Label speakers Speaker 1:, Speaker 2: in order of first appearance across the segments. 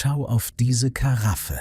Speaker 1: Schau auf diese Karaffe.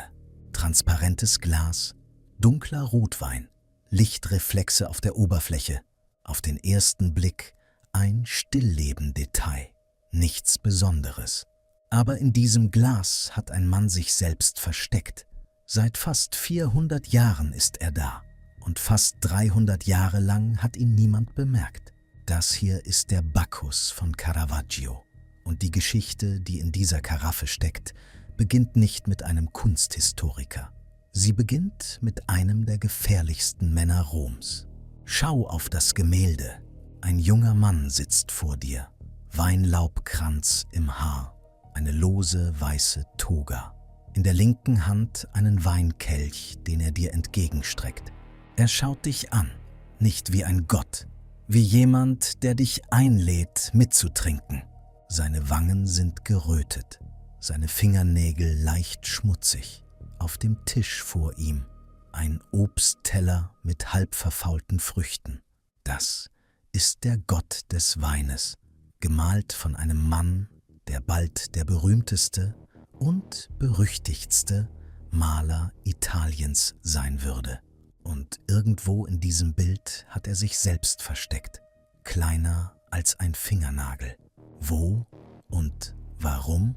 Speaker 1: Transparentes Glas, dunkler Rotwein, Lichtreflexe auf der Oberfläche. Auf den ersten Blick ein Stillleben-Detail. Nichts Besonderes. Aber in diesem Glas hat ein Mann sich selbst versteckt. Seit fast 400 Jahren ist er da. Und fast 300 Jahre lang hat ihn niemand bemerkt. Das hier ist der Bacchus von Caravaggio. Und die Geschichte, die in dieser Karaffe steckt, beginnt nicht mit einem Kunsthistoriker. Sie beginnt mit einem der gefährlichsten Männer Roms. Schau auf das Gemälde. Ein junger Mann sitzt vor dir. Weinlaubkranz im Haar, eine lose weiße Toga. In der linken Hand einen Weinkelch, den er dir entgegenstreckt. Er schaut dich an, nicht wie ein Gott, wie jemand, der dich einlädt, mitzutrinken. Seine Wangen sind gerötet, seine Fingernägel leicht schmutzig. Auf dem Tisch vor ihm ein Obstteller mit halb verfaulten Früchten. Das ist der Gott des Weines, gemalt von einem Mann, der bald der berühmteste und berüchtigtste Maler Italiens sein würde. Und irgendwo in diesem Bild hat er sich selbst versteckt, kleiner als ein Fingernagel. Wo und warum?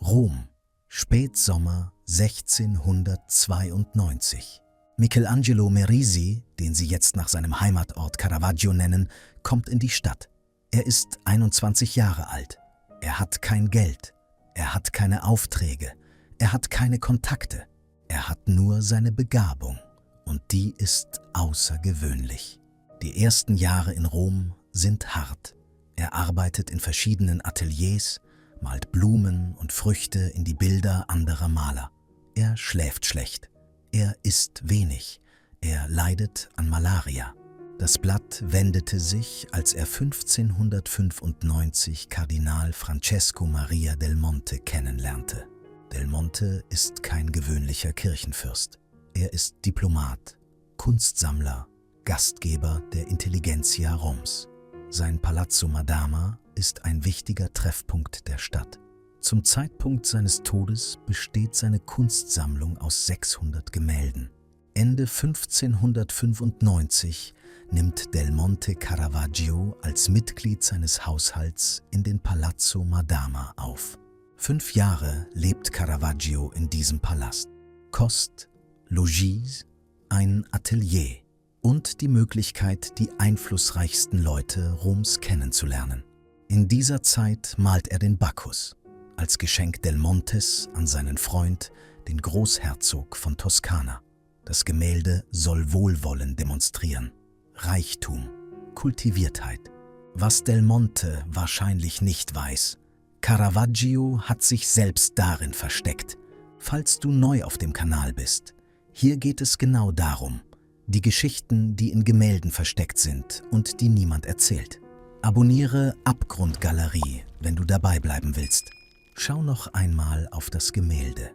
Speaker 1: Rom, Spätsommer 1692. Michelangelo Merisi, den sie jetzt nach seinem Heimatort Caravaggio nennen, kommt in die Stadt. Er ist 21 Jahre alt. Er hat kein Geld. Er hat keine Aufträge. Er hat keine Kontakte. Er hat nur seine Begabung. Und die ist außergewöhnlich. Die ersten Jahre in Rom sind hart. Er arbeitet in verschiedenen Ateliers, malt Blumen und Früchte in die Bilder anderer Maler. Er schläft schlecht. Er isst wenig. Er leidet an Malaria. Das Blatt wendete sich, als er 1595 Kardinal Francesco Maria del Monte kennenlernte. Del Monte ist kein gewöhnlicher Kirchenfürst. Er ist Diplomat, Kunstsammler, Gastgeber der Intelligentsia Roms. Sein Palazzo Madama ist ein wichtiger Treffpunkt der Stadt. Zum Zeitpunkt seines Todes besteht seine Kunstsammlung aus 600 Gemälden. Ende 1595 nimmt Del Monte Caravaggio als Mitglied seines Haushalts in den Palazzo Madama auf. 5 Jahre lebt Caravaggio in diesem Palast. Kost, Logis, ein Atelier und die Möglichkeit, die einflussreichsten Leute Roms kennenzulernen. In dieser Zeit malt er den Bacchus als Geschenk Del Montes an seinen Freund, den Großherzog von Toskana. Das Gemälde soll Wohlwollen demonstrieren, Reichtum, Kultiviertheit. Was Del Monte wahrscheinlich nicht weiß: Caravaggio hat sich selbst darin versteckt. Falls du neu auf dem Kanal bist, hier geht es genau darum, die Geschichten, die in Gemälden versteckt sind und die niemand erzählt. Abonniere Abgrundgalerie, wenn du dabei bleiben willst. Schau noch einmal auf das Gemälde.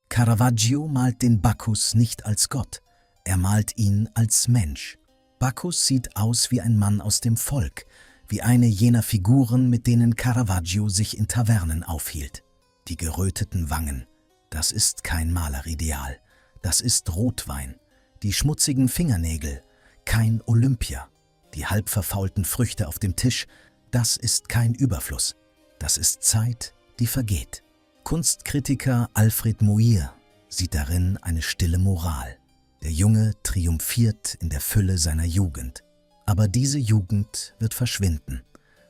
Speaker 1: Caravaggio malt den Bacchus nicht als Gott, er malt ihn als Mensch. Bacchus sieht aus wie ein Mann aus dem Volk, wie eine jener Figuren, mit denen Caravaggio sich in Tavernen aufhielt. Die geröteten Wangen, das ist kein Malerideal, das ist Rotwein. Die schmutzigen Fingernägel, kein Olympia. Die halb verfaulten Früchte auf dem Tisch, das ist kein Überfluss. Das ist Zeit, die vergeht. Kunstkritiker Alfred Muir sieht darin eine stille Moral. Der Junge triumphiert in der Fülle seiner Jugend. Aber diese Jugend wird verschwinden,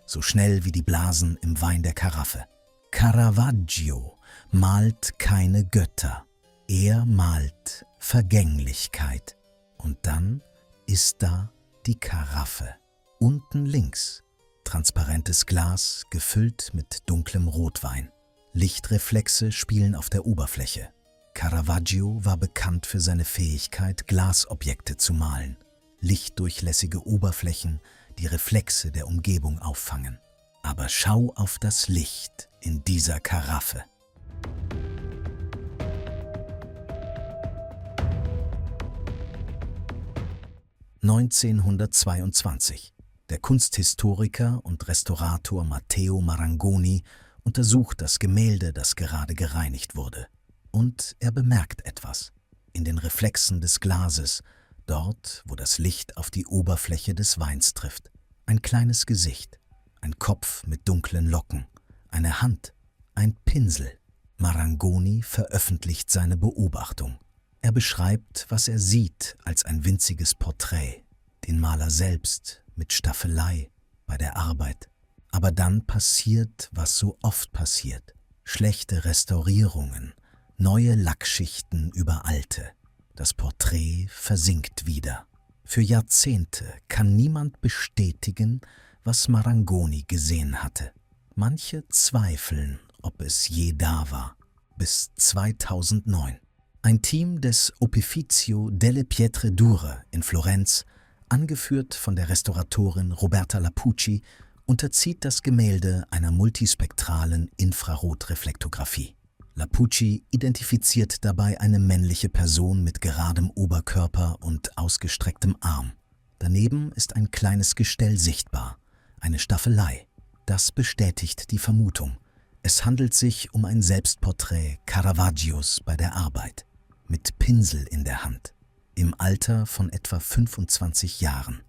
Speaker 1: so schnell wie die Blasen im Wein der Karaffe. Caravaggio malt keine Götter. Er malt Vergänglichkeit. Und dann ist da die Karaffe. Unten links transparentes Glas gefüllt mit dunklem Rotwein. Lichtreflexe spielen auf der Oberfläche. Caravaggio war bekannt für seine Fähigkeit, Glasobjekte zu malen. Lichtdurchlässige Oberflächen, die Reflexe der Umgebung auffangen. Aber schau auf das Licht in dieser Karaffe. 1922. Der Kunsthistoriker und Restaurator Matteo Marangoni untersucht das Gemälde, das gerade gereinigt wurde. Und er bemerkt etwas. In den Reflexen des Glases, dort, wo das Licht auf die Oberfläche des Weins trifft. Ein kleines Gesicht, ein Kopf mit dunklen Locken, eine Hand, ein Pinsel. Marangoni veröffentlicht seine Beobachtung. Er beschreibt, was er sieht, als ein winziges Porträt, den Maler selbst mit Staffelei bei der Arbeit. Aber dann passiert, was so oft passiert: schlechte Restaurierungen, neue Lackschichten über alte. Das Porträt versinkt wieder. Für Jahrzehnte kann niemand bestätigen, was Marangoni gesehen hatte. Manche zweifeln, ob es je da war. Bis 2009. Ein Team des Opificio delle Pietre Dure in Florenz, angeführt von der Restauratorin Roberta Lapucci, unterzieht das Gemälde einer multispektralen Infrarotreflektographie. Lapucci identifiziert dabei eine männliche Person mit geradem Oberkörper und ausgestrecktem Arm. Daneben ist ein kleines Gestell sichtbar, eine Staffelei. Das bestätigt die Vermutung. Es handelt sich um ein Selbstporträt Caravaggios bei der Arbeit, mit Pinsel in der Hand, im Alter von etwa 25 Jahren.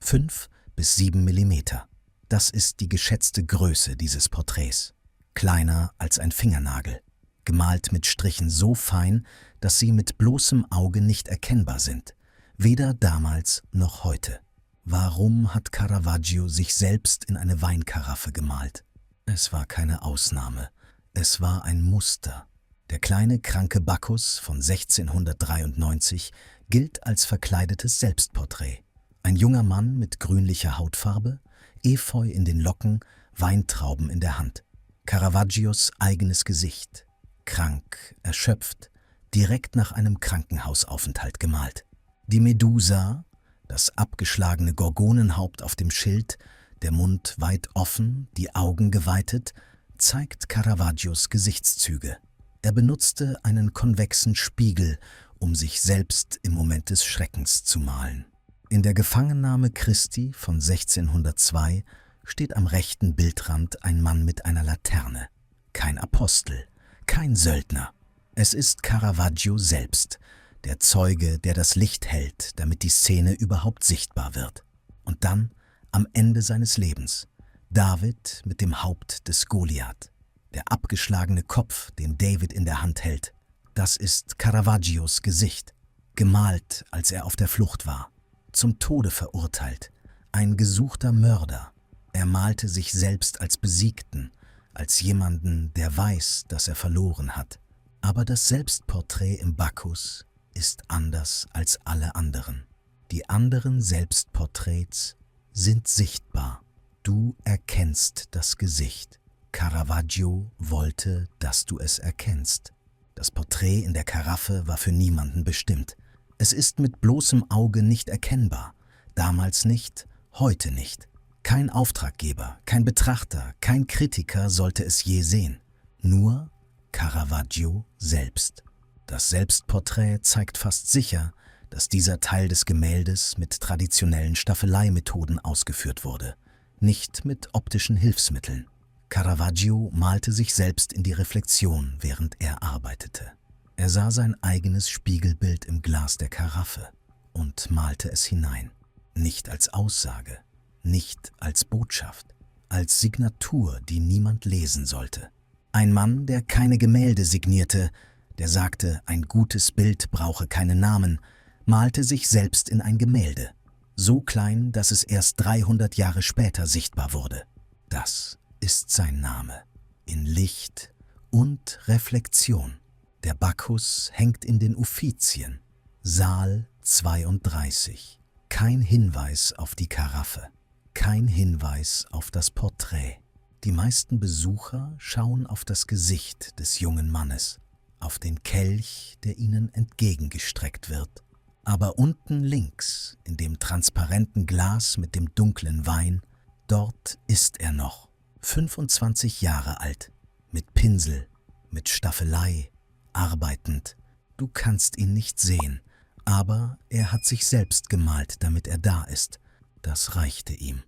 Speaker 1: 5 bis 7 Millimeter. Das ist die geschätzte Größe dieses Porträts. Kleiner als ein Fingernagel, gemalt mit Strichen so fein, dass sie mit bloßem Auge nicht erkennbar sind, weder damals noch heute. Warum hat Caravaggio sich selbst in eine Weinkaraffe gemalt? Es war keine Ausnahme, es war ein Muster. Der kleine, kranke Bacchus von 1693 gilt als verkleidetes Selbstporträt. Ein junger Mann mit grünlicher Hautfarbe, Efeu in den Locken, Weintrauben in der Hand. Caravaggios eigenes Gesicht, krank, erschöpft, direkt nach einem Krankenhausaufenthalt gemalt. Die Medusa, das abgeschlagene Gorgonenhaupt auf dem Schild, der Mund weit offen, die Augen geweitet, zeigt Caravaggios Gesichtszüge. Er benutzte einen konvexen Spiegel, um sich selbst im Moment des Schreckens zu malen. In der Gefangennahme Christi von 1602 steht am rechten Bildrand ein Mann mit einer Laterne. Kein Apostel, kein Söldner. Es ist Caravaggio selbst, der Zeuge, der das Licht hält, damit die Szene überhaupt sichtbar wird. Und dann, am Ende seines Lebens, David mit dem Haupt des Goliath. Der abgeschlagene Kopf, den David in der Hand hält. Das ist Caravaggios Gesicht, gemalt, als er auf der Flucht war. Zum Tode verurteilt, ein gesuchter Mörder. Er malte sich selbst als Besiegten, als jemanden, der weiß, dass er verloren hat. Aber das Selbstporträt im Bacchus ist anders als alle anderen. Die anderen Selbstporträts sind sichtbar. Du erkennst das Gesicht. Caravaggio wollte, dass du es erkennst. Das Porträt in der Karaffe war für niemanden bestimmt. Es ist mit bloßem Auge nicht erkennbar. Damals nicht, heute nicht. Kein Auftraggeber, kein Betrachter, kein Kritiker sollte es je sehen. Nur Caravaggio selbst. Das Selbstporträt zeigt fast sicher, dass dieser Teil des Gemäldes mit traditionellen Staffeleimethoden ausgeführt wurde, nicht mit optischen Hilfsmitteln. Caravaggio malte sich selbst in die Reflexion, während er arbeitete. Er sah sein eigenes Spiegelbild im Glas der Karaffe und malte es hinein. Nicht als Aussage, nicht als Botschaft, als Signatur, die niemand lesen sollte. Ein Mann, der keine Gemälde signierte, der sagte, ein gutes Bild brauche keinen Namen, malte sich selbst in ein Gemälde, so klein, dass es erst 300 Jahre später sichtbar wurde. Das ist sein Name, in Licht und Reflexion. Der Bacchus hängt in den Uffizien, Saal 32. Kein Hinweis auf die Karaffe, kein Hinweis auf das Porträt. Die meisten Besucher schauen auf das Gesicht des jungen Mannes, auf den Kelch, der ihnen entgegengestreckt wird. Aber unten links, in dem transparenten Glas mit dem dunklen Wein, dort ist er noch, 25 Jahre alt, Mit Pinsel, mit Staffelei, arbeitend. Du kannst ihn nicht sehen, aber er hat sich selbst gemalt, damit er da ist. Das reichte ihm.